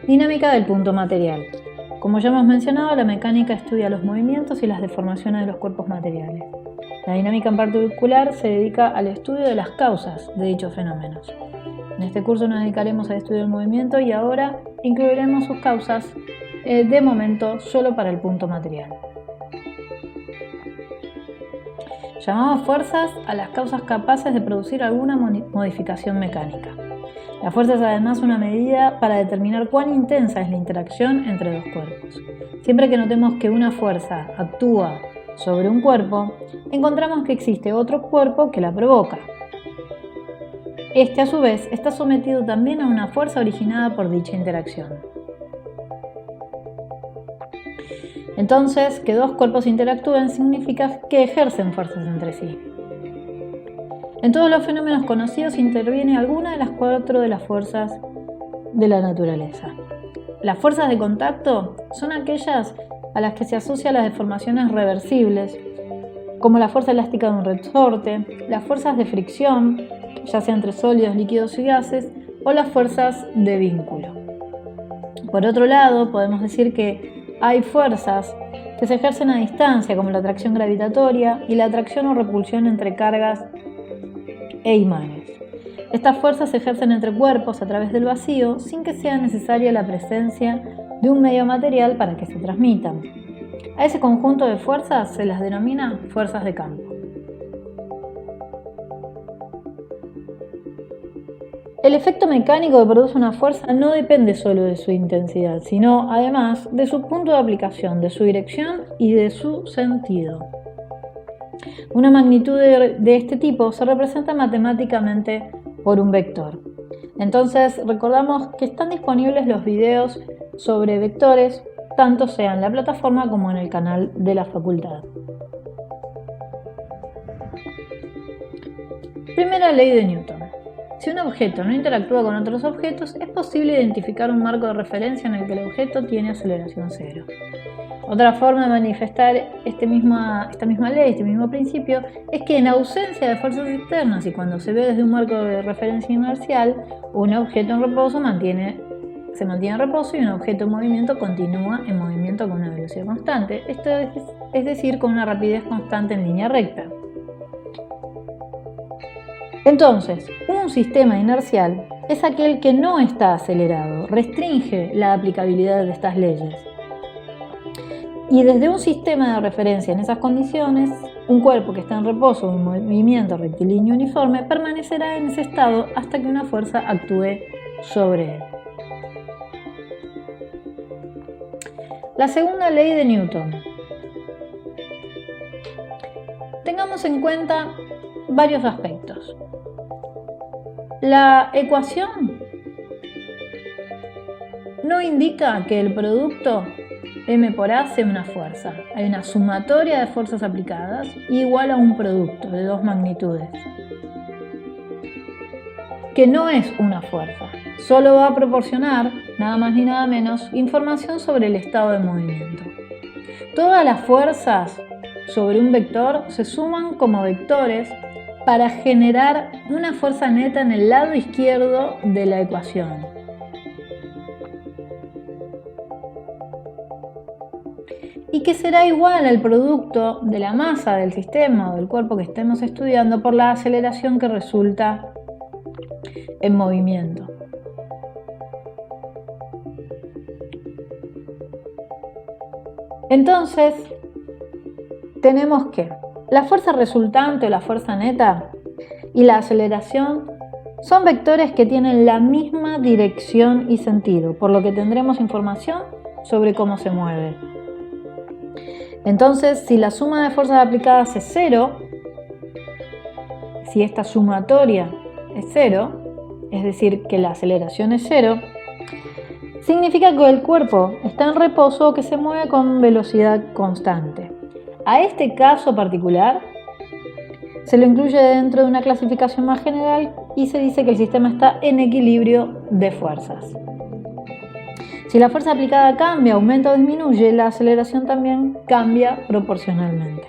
Dinámica del punto material. Como ya hemos mencionado, la mecánica estudia los movimientos y las deformaciones de los cuerpos materiales. La dinámica en particular se dedica al estudio de las causas de dichos fenómenos. En este curso nos dedicaremos al estudio del movimiento y ahora incluiremos sus causas de momento solo para el punto material. Llamamos fuerzas a las causas capaces de producir alguna modificación mecánica. La fuerza es además una medida para determinar cuán intensa es la interacción entre dos cuerpos. Siempre que notemos que una fuerza actúa sobre un cuerpo, encontramos que existe otro cuerpo que la provoca. Este, a su vez, está sometido también a una fuerza originada por dicha interacción. Entonces, que dos cuerpos interactúen significa que ejercen fuerzas entre sí. En todos los fenómenos conocidos interviene alguna de las 4 de las fuerzas de la naturaleza. Las fuerzas de contacto son aquellas a las que se asocian las deformaciones reversibles, como la fuerza elástica de un resorte, las fuerzas de fricción, ya sea entre sólidos, líquidos y gases, o las fuerzas de vínculo. Por otro lado, podemos decir que hay fuerzas que se ejercen a distancia, como la atracción gravitatoria y la atracción o repulsión entre cargas e imanes. Estas fuerzas se ejercen entre cuerpos a través del vacío sin que sea necesaria la presencia de un medio material para que se transmitan. A ese conjunto de fuerzas se las denomina fuerzas de campo. El efecto mecánico que produce una fuerza no depende solo de su intensidad, sino además de su punto de aplicación, de su dirección y de su sentido. Una magnitud de este tipo se representa matemáticamente por un vector. Entonces, recordamos que están disponibles los videos sobre vectores, tanto sea en la plataforma como en el canal de la facultad. Primera ley de Newton. Si un objeto no interactúa con otros objetos, es posible identificar un marco de referencia en el que el objeto tiene aceleración cero. Otra forma de manifestar esta misma ley, este mismo principio, es que en ausencia de fuerzas externas y cuando se ve desde un marco de referencia inercial, un objeto en reposo se mantiene en reposo y un objeto en movimiento continúa en movimiento con una velocidad constante, esto es decir, con una rapidez constante en línea recta. Entonces, un sistema inercial es aquel que no está acelerado, restringe la aplicabilidad de estas leyes. Y desde un sistema de referencia en esas condiciones, un cuerpo que está en reposo o en movimiento rectilíneo uniforme permanecerá en ese estado hasta que una fuerza actúe sobre él. La segunda ley de Newton. Tengamos en cuenta varios aspectos. La ecuación no indica que el producto M por A sea una fuerza. Hay una sumatoria de fuerzas aplicadas igual a un producto de dos magnitudes, que no es una fuerza. Solo va a proporcionar, nada más ni nada menos, información sobre el estado de movimiento. Todas las fuerzas sobre un vector se suman como vectores para generar una fuerza neta en el lado izquierdo de la ecuación. Y que será igual al producto de la masa del sistema o del cuerpo que estemos estudiando por la aceleración que resulta en movimiento. Entonces, tenemos que la fuerza resultante o la fuerza neta y la aceleración son vectores que tienen la misma dirección y sentido, por lo que tendremos información sobre cómo se mueve. Entonces, si la suma de fuerzas aplicadas es cero, si esta sumatoria es cero, es decir, que la aceleración es cero, significa que el cuerpo está en reposo o que se mueve con velocidad constante. A este caso particular se lo incluye dentro de una clasificación más general y se dice que el sistema está en equilibrio de fuerzas. Si la fuerza aplicada cambia, aumenta o disminuye, la aceleración también cambia proporcionalmente.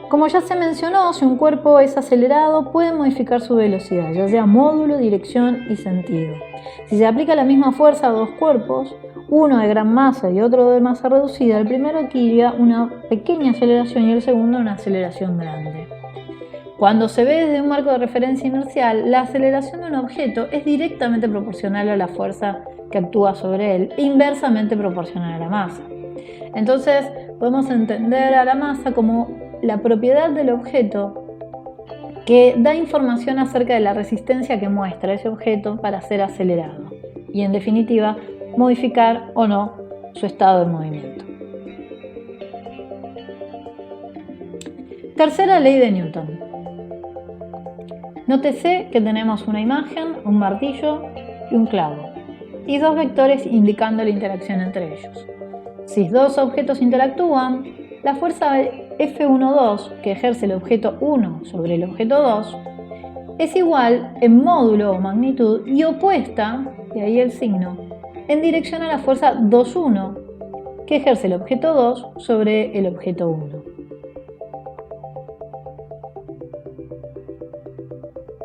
Como ya se mencionó, si un cuerpo es acelerado, puede modificar su velocidad, ya sea módulo, dirección y sentido. Si se aplica la misma fuerza a dos cuerpos, uno de gran masa y otro de masa reducida, el primero adquirirá una pequeña aceleración y el segundo una aceleración grande. Cuando se ve desde un marco de referencia inercial, la aceleración de un objeto es directamente proporcional a la fuerza que actúa sobre él e inversamente proporcional a la masa. Entonces, podemos entender a la masa como la propiedad del objeto que da información acerca de la resistencia que muestra ese objeto para ser acelerado y, en definitiva, modificar o no su estado de movimiento. Tercera ley de Newton. Nótese que tenemos una imagen, un martillo y un clavo, y dos vectores indicando la interacción entre ellos. Si dos objetos interactúan, la fuerza F1,2 que ejerce el objeto 1 sobre el objeto 2 es igual en módulo o magnitud y opuesta, de ahí el signo, en dirección a la fuerza 2,1 que ejerce el objeto 2 sobre el objeto 1.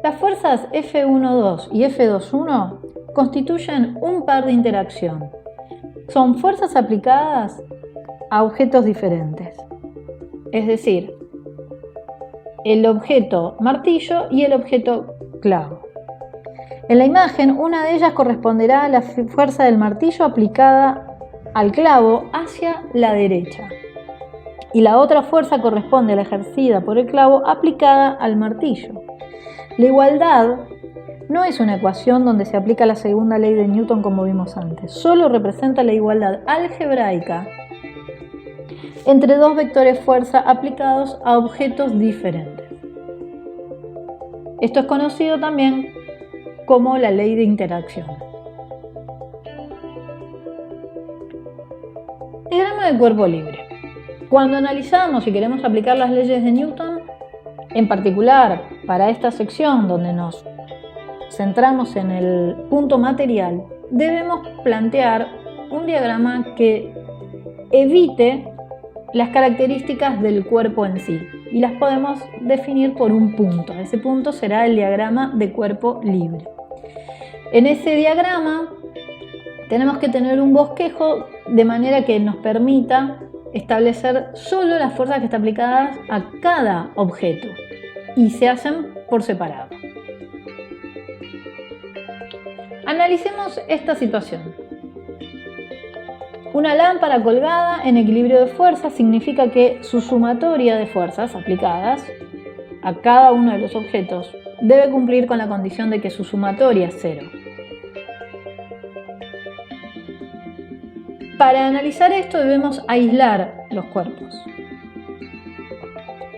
Las fuerzas F1,2 y F2,1 constituyen un par de interacción. Son fuerzas aplicadas a objetos diferentes, es decir, el objeto martillo y el objeto clavo. En la imagen, una de ellas corresponderá a la fuerza del martillo aplicada al clavo hacia la derecha, y la otra fuerza corresponde a la ejercida por el clavo aplicada al martillo. La igualdad no es una ecuación donde se aplica la segunda ley de Newton como vimos antes, solo representa la igualdad algebraica entre dos vectores fuerza aplicados a objetos diferentes. Esto es conocido también como la ley de interacción. Diagrama de cuerpo libre. Cuando analizamos y queremos aplicar las leyes de Newton, en particular para esta sección donde nos centramos en el punto material, debemos plantear un diagrama que evite las características del cuerpo en sí y las podemos definir por un punto. Ese punto será el diagrama de cuerpo libre. En ese diagrama tenemos que tener un bosquejo de manera que nos permita establecer solo las fuerzas que están aplicadas a cada objeto y se hacen por separado. Analicemos esta situación. Una lámpara colgada en equilibrio de fuerzas significa que su sumatoria de fuerzas aplicadas a cada uno de los objetos debe cumplir con la condición de que su sumatoria es cero. Para analizar esto debemos aislar los cuerpos,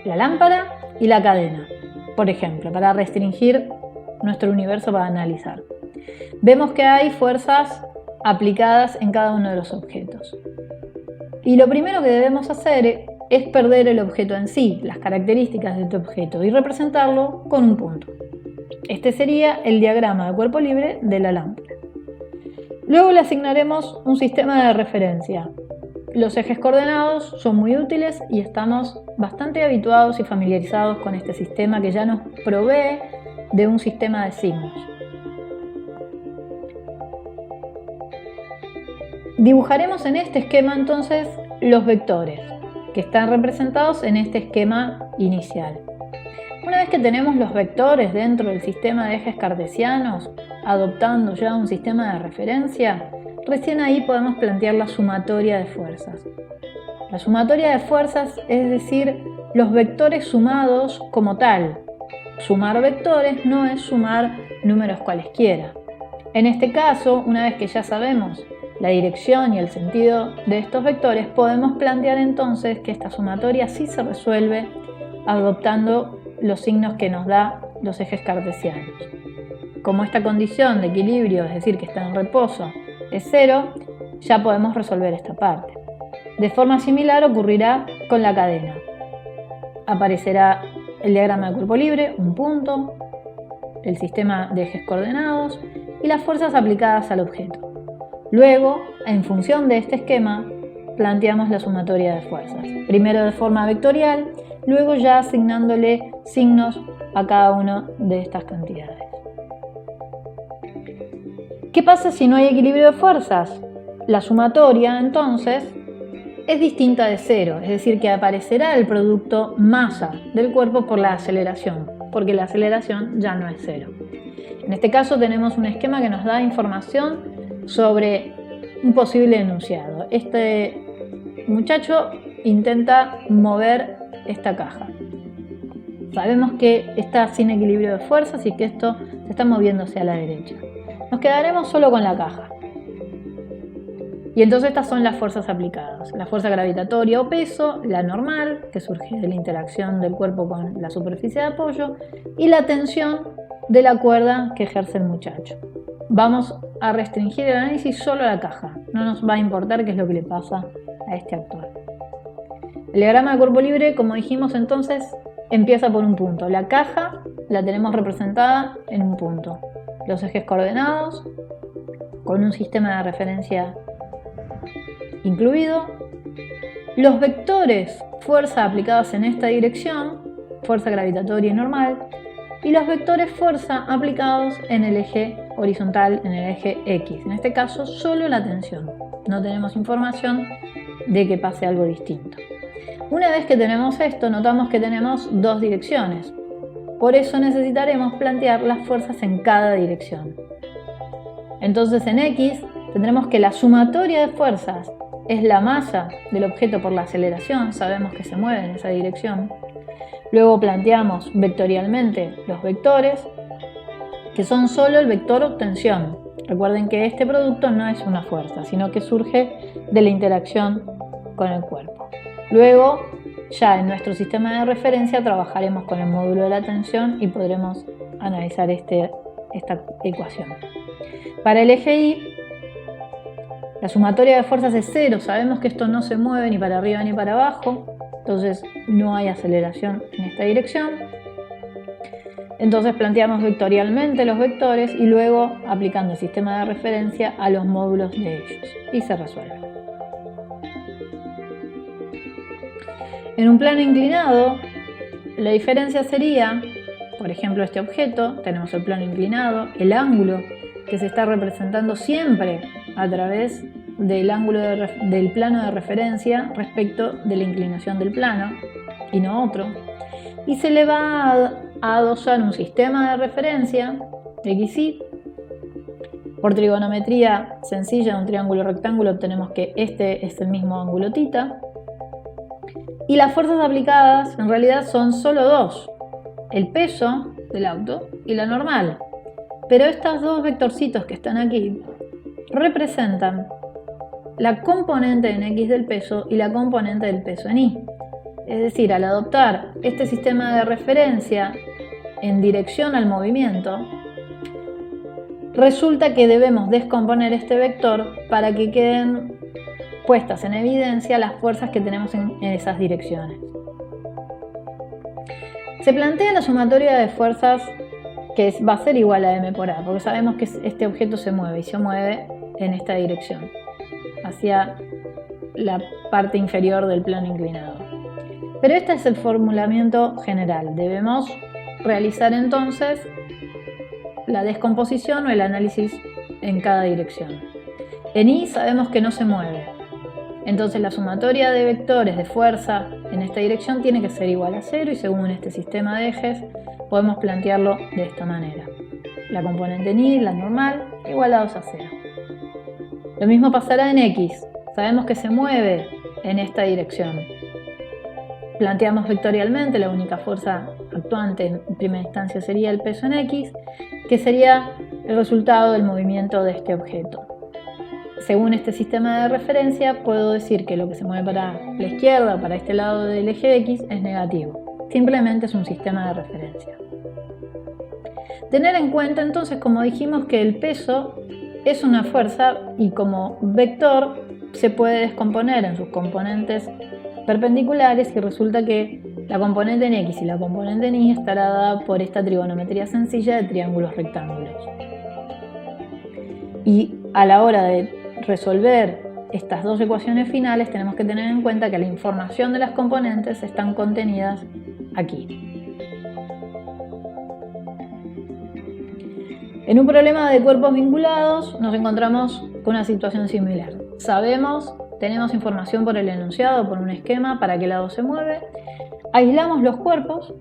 la lámpara y la cadena, por ejemplo, para restringir nuestro universo para analizar. Vemos que hay fuerzas aplicadas en cada uno de los objetos. Y lo primero que debemos hacer es perder el objeto en sí, las características de este objeto, y representarlo con un punto. Este sería el diagrama de cuerpo libre de la lámpara. Luego le asignaremos un sistema de referencia. Los ejes coordenados son muy útiles y estamos bastante habituados y familiarizados con este sistema que ya nos provee de un sistema de signos. Dibujaremos en este esquema entonces los vectores que están representados en este esquema inicial. Una vez que tenemos los vectores dentro del sistema de ejes cartesianos, adoptando ya un sistema de referencia, recién ahí podemos plantear la sumatoria de fuerzas. La sumatoria de fuerzas es decir, los vectores sumados como tal. Sumar vectores no es sumar números cualesquiera. En este caso, una vez que ya sabemos la dirección y el sentido de estos vectores, podemos plantear entonces que esta sumatoria sí se resuelve adoptando los signos que nos da los ejes cartesianos. Como esta condición de equilibrio, es decir, que está en reposo, es cero, ya podemos resolver esta parte. De forma similar ocurrirá con la cadena. Aparecerá el diagrama de cuerpo libre, un punto, el sistema de ejes coordenados y las fuerzas aplicadas al objeto. Luego, en función de este esquema, planteamos la sumatoria de fuerzas. Primero de forma vectorial luego ya asignándole signos a cada una de estas cantidades. ¿Qué pasa si no hay equilibrio de fuerzas? La sumatoria, entonces, es distinta de cero, es decir, que aparecerá el producto masa del cuerpo por la aceleración, porque la aceleración ya no es cero. En este caso tenemos un esquema que nos da información sobre un posible enunciado. Este muchacho intenta mover esta caja. Sabemos que está sin equilibrio de fuerzas y que esto se está moviendo hacia la derecha. Nos quedaremos solo con la caja. Y entonces estas son las fuerzas aplicadas. La fuerza gravitatoria o peso, la normal, que surge de la interacción del cuerpo con la superficie de apoyo, y la tensión de la cuerda que ejerce el muchacho. Vamos a restringir el análisis solo a la caja. No nos va a importar qué es lo que le pasa a este actor. El diagrama de cuerpo libre, como dijimos entonces, empieza por un punto. La caja la tenemos representada en un punto. Los ejes coordenados, con un sistema de referencia incluido. Los vectores fuerza aplicados en esta dirección, fuerza gravitatoria y normal, y los vectores fuerza aplicados en el eje horizontal, en el eje X. En este caso, solo la tensión. No tenemos información de que pase algo distinto. Una vez que tenemos esto, notamos que tenemos dos direcciones. Por eso necesitaremos plantear las fuerzas en cada dirección. Entonces en X tendremos que la sumatoria de fuerzas es la masa del objeto por la aceleración, sabemos que se mueve en esa dirección. Luego planteamos vectorialmente los vectores, que son solo el vector tensión. Recuerden que este producto no es una fuerza, sino que surge de la interacción con el cuerpo. Luego, ya en nuestro sistema de referencia trabajaremos con el módulo de la tensión y podremos analizar esta ecuación. Para el eje Y, la sumatoria de fuerzas es cero. Sabemos que esto no se mueve ni para arriba ni para abajo, entonces no hay aceleración en esta dirección. Entonces planteamos vectorialmente los vectores y luego aplicando el sistema de referencia a los módulos de ellos y se resuelve. En un plano inclinado, la diferencia sería, por ejemplo, este objeto, tenemos el plano inclinado, el ángulo que se está representando siempre a través del ángulo del plano de referencia respecto de la inclinación del plano y no otro. Y se le va a adosar un sistema de referencia, XY. Por trigonometría sencilla de un triángulo rectángulo obtenemos que este es el mismo ángulo θ. Y las fuerzas aplicadas en realidad son solo dos, el peso del auto y la normal. Pero estos dos vectorcitos que están aquí representan la componente en X del peso y la componente del peso en Y. Es decir, al adoptar este sistema de referencia en dirección al movimiento, resulta que debemos descomponer este vector para que queden puestas en evidencia las fuerzas que tenemos en esas direcciones. Se plantea la sumatoria de fuerzas que va a ser igual a m por a, porque sabemos que este objeto se mueve y se mueve en esta dirección, hacia la parte inferior del plano inclinado. Pero este es el formulamiento general. Debemos realizar entonces la descomposición o el análisis en cada dirección. En Y sabemos que no se mueve. Entonces la sumatoria de vectores de fuerza en esta dirección tiene que ser igual a 0 y según este sistema de ejes podemos plantearlo de esta manera. La componente en Y, la normal, igualados a 0. Lo mismo pasará en X. Sabemos que se mueve en esta dirección. Planteamos vectorialmente la única fuerza actuante en primera instancia sería el peso en X, que sería el resultado del movimiento de este objeto. Según este sistema de referencia, puedo decir que lo que se mueve para la izquierda, para este lado del eje X, es negativo. Simplemente es un sistema de referencia. Tener en cuenta entonces, como dijimos, que el peso es una fuerza y como vector se puede descomponer en sus componentes perpendiculares y resulta que la componente en X y la componente en Y estará dada por esta trigonometría sencilla de triángulos rectángulos. Y a la hora de resolver estas dos ecuaciones finales, tenemos que tener en cuenta que la información de las componentes están contenidas aquí. En un problema de cuerpos vinculados nos encontramos con una situación similar. Tenemos información por el enunciado, por un esquema, para qué lado se mueve. Aislamos los cuerpos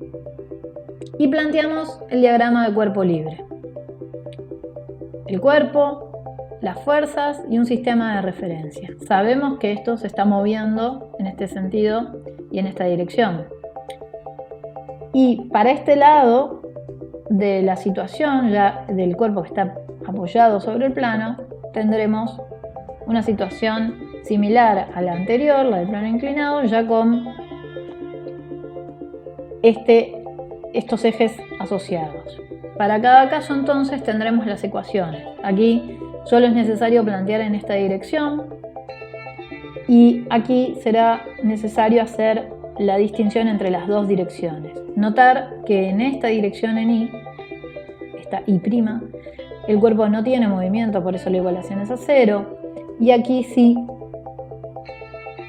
y planteamos el diagrama de cuerpo libre. El cuerpo, las fuerzas y un sistema de referencia. Sabemos que esto se está moviendo en este sentido y en esta dirección. Y para este lado de la situación, ya del cuerpo que está apoyado sobre el plano, tendremos una situación similar a la anterior, la del plano inclinado, ya con estos ejes asociados. Para cada caso entonces tendremos las ecuaciones. Aquí solo es necesario plantear en esta dirección y aquí será necesario hacer la distinción entre las dos direcciones. Notar que en esta dirección en Y, esta Y', el cuerpo no tiene movimiento, por eso la igualación es a 0, y aquí sí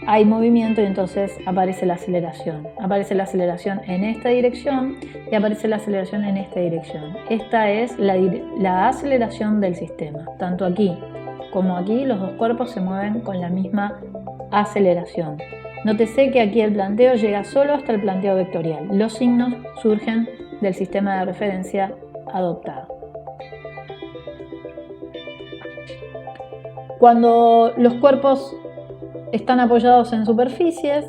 hay movimiento y entonces aparece la aceleración. Aparece la aceleración en esta dirección y aparece la aceleración en esta dirección. Esta es la aceleración del sistema. Tanto aquí como aquí los dos cuerpos se mueven con la misma aceleración. Nótese que aquí el planteo llega solo hasta el planteo vectorial. Los signos surgen del sistema de referencia adoptado. Cuando los cuerpos están apoyados en superficies,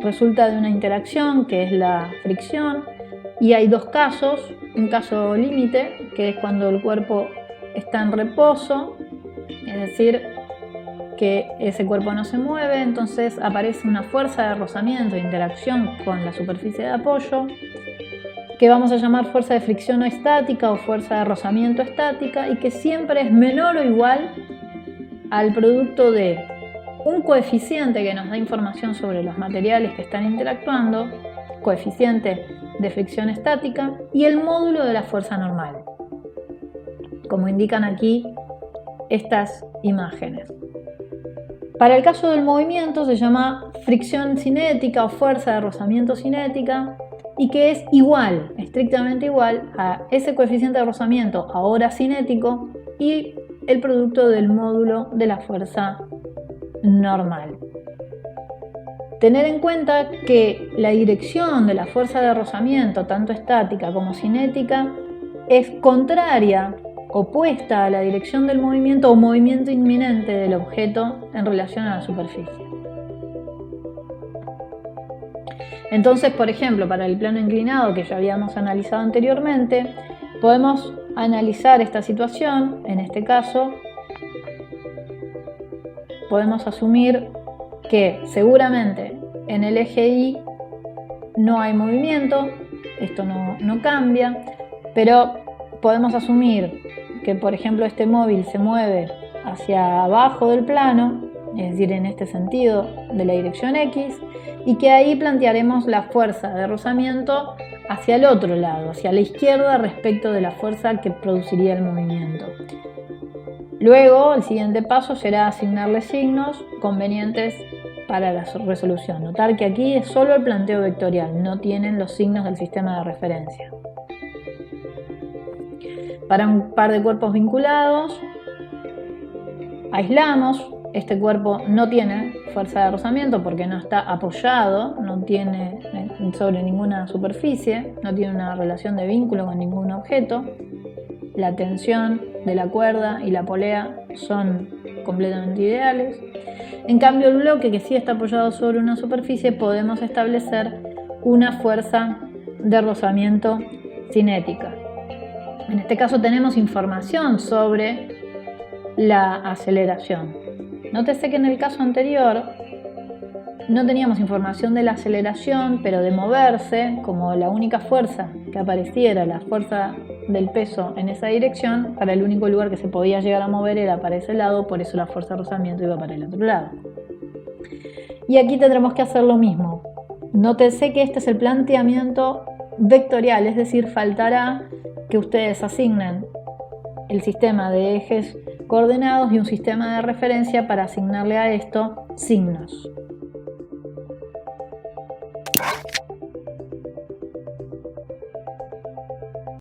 resulta de una interacción que es la fricción, y hay dos casos. Un caso límite, que es cuando el cuerpo está en reposo, es decir, que ese cuerpo no se mueve, entonces aparece una fuerza de rozamiento e interacción con la superficie de apoyo, que vamos a llamar fuerza de fricción estática o fuerza de rozamiento estática, y que siempre es menor o igual al producto de un coeficiente que nos da información sobre los materiales que están interactuando, coeficiente de fricción estática, y el módulo de la fuerza normal, como indican aquí estas imágenes. Para el caso del movimiento se llama fricción cinética o fuerza de rozamiento cinética, y que es igual, estrictamente igual a ese coeficiente de rozamiento ahora cinético y el producto del módulo de la fuerza normal. Tener en cuenta que la dirección de la fuerza de rozamiento, tanto estática como cinética, es contraria, opuesta a la dirección del movimiento o movimiento inminente del objeto en relación a la superficie. Entonces, por ejemplo, para el plano inclinado que ya habíamos analizado anteriormente, podemos analizar esta situación. En este caso, podemos asumir que seguramente en el eje Y no hay movimiento, esto no cambia, pero podemos asumir que, por ejemplo, este móvil se mueve hacia abajo del plano, es decir, en este sentido de la dirección X, y que ahí plantearemos la fuerza de rozamiento hacia el otro lado, hacia la izquierda respecto de la fuerza que produciría el movimiento. Luego, el siguiente paso será asignarle signos convenientes para la resolución. Notar que aquí es solo el planteo vectorial, no tienen los signos del sistema de referencia. Para un par de cuerpos vinculados, aislamos. Este cuerpo no tiene fuerza de rozamiento porque no está apoyado, no tiene sobre ninguna superficie, no tiene una relación de vínculo con ningún objeto. La tensión de la cuerda y la polea son completamente ideales. En cambio, el bloque que sí está apoyado sobre una superficie, podemos establecer una fuerza de rozamiento cinética. En este caso tenemos información sobre la aceleración. Nótese que en el caso anterior no teníamos información de la aceleración, pero de moverse, como la única fuerza que apareciera, la fuerza del peso en esa dirección, para el único lugar que se podía llegar a mover era para ese lado, por eso la fuerza de rozamiento iba para el otro lado. Y aquí tendremos que hacer lo mismo. Nótese que este es el planteamiento vectorial, es decir, faltará que ustedes asignen el sistema de ejes coordenados y un sistema de referencia para asignarle a esto signos.